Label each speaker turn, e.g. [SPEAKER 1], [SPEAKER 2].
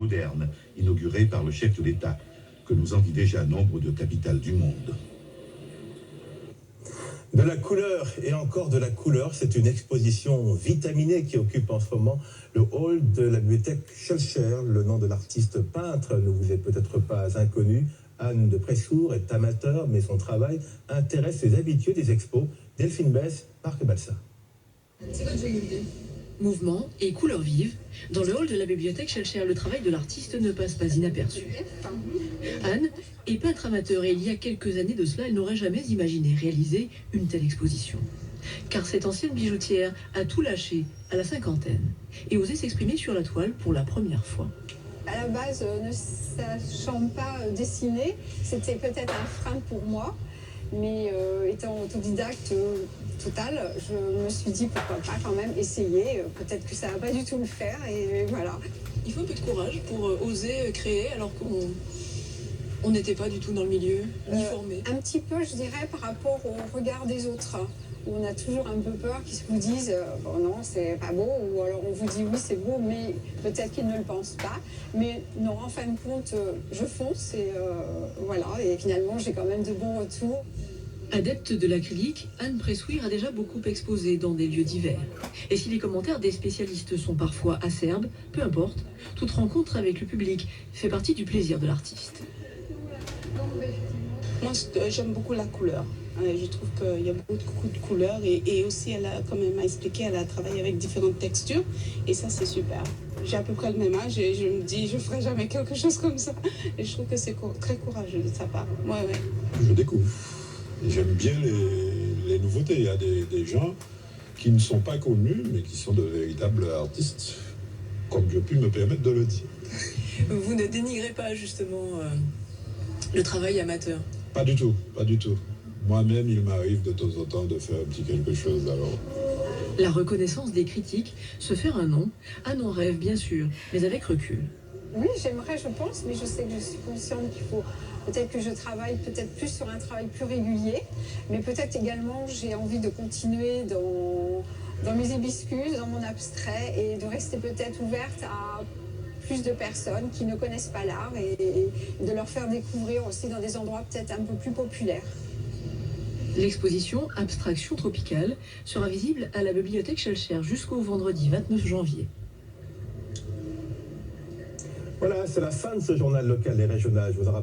[SPEAKER 1] moderne, inaugurée par le chef de l'État, que nous envie déjà nombre de capitales du monde.
[SPEAKER 2] De la couleur et encore de la couleur, c'est une exposition vitaminée qui occupe en ce moment le hall de la bibliothèque Schellcher. Le nom de l'artiste peintre ne vous est peut-être pas inconnu. Anne de Pressour est amateur, mais son travail intéresse les habitués des expos. Delphine Bess, Parc Balsa.
[SPEAKER 3] C'est quoi l'idée ? Mouvement et couleurs vives. Dans le hall de la bibliothèque Schellcher, le travail de l'artiste ne passe pas inaperçu. Anne est peintre amateur et il y a quelques années de cela, elle n'aurait jamais imaginé réaliser une telle exposition. Car cette ancienne bijoutière a tout lâché à la cinquantaine et osé s'exprimer sur la toile pour la première fois.
[SPEAKER 4] À la base, ne sachant pas dessiner, c'était peut-être un frein pour moi. Mais étant autodidacte total, je me suis dit pourquoi pas quand même essayer. Peut-être que ça va pas du tout le faire et voilà.
[SPEAKER 3] Il faut un peu de courage pour oser créer alors qu'on n'était pas du tout dans le milieu, ni formé.
[SPEAKER 4] Un petit peu, je dirais, par rapport au regard des autres. Où on a toujours un peu peur qu'ils vous disent bon non c'est pas beau, ou alors on vous dit oui c'est beau mais peut-être qu'ils ne le pensent pas, mais non en fin de compte je fonce et voilà, et finalement j'ai quand même de bons retours.
[SPEAKER 3] Adepte de l'acrylique, Anne Pressour a déjà beaucoup exposé dans des lieux divers. Et si les commentaires des spécialistes sont parfois acerbes, peu importe, toute rencontre avec le public fait partie du plaisir de l'artiste.
[SPEAKER 5] Moi, j'aime beaucoup la couleur. Je trouve qu'il y a beaucoup de couleurs et aussi, comme elle m'a expliqué, elle a travaillé avec différentes textures et ça, c'est super. J'ai à peu près le même âge et je me dis, je ne ferai jamais quelque chose comme ça. Et je trouve que c'est très courageux de sa part. Ouais.
[SPEAKER 6] Je découvre. Et j'aime bien les nouveautés. Il y a des gens qui ne sont pas connus, mais qui sont de véritables artistes, comme je puis me permettre de le dire.
[SPEAKER 3] Vous ne dénigrez pas justement le travail amateur?
[SPEAKER 6] Pas du tout, pas du tout. Moi-même, il m'arrive de temps en temps de faire un petit quelque chose, alors.
[SPEAKER 3] La reconnaissance des critiques, se faire un nom, Anne en rêve bien sûr, mais avec recul.
[SPEAKER 4] Oui, j'aimerais, je pense, mais je sais que je suis consciente qu'il faut peut-être que je travaille peut-être plus sur un travail plus régulier, mais peut-être également j'ai envie de continuer dans mes hibiscus, dans mon abstrait, et de rester peut-être ouverte à plus de personnes qui ne connaissent pas l'art et de leur faire découvrir aussi dans des endroits peut-être un peu plus populaires.
[SPEAKER 3] L'exposition Abstraction tropicale sera visible à la bibliothèque Schellcher jusqu'au vendredi 29 janvier.
[SPEAKER 2] Voilà, c'est la fin de ce journal local et régional. Je vous en rappelle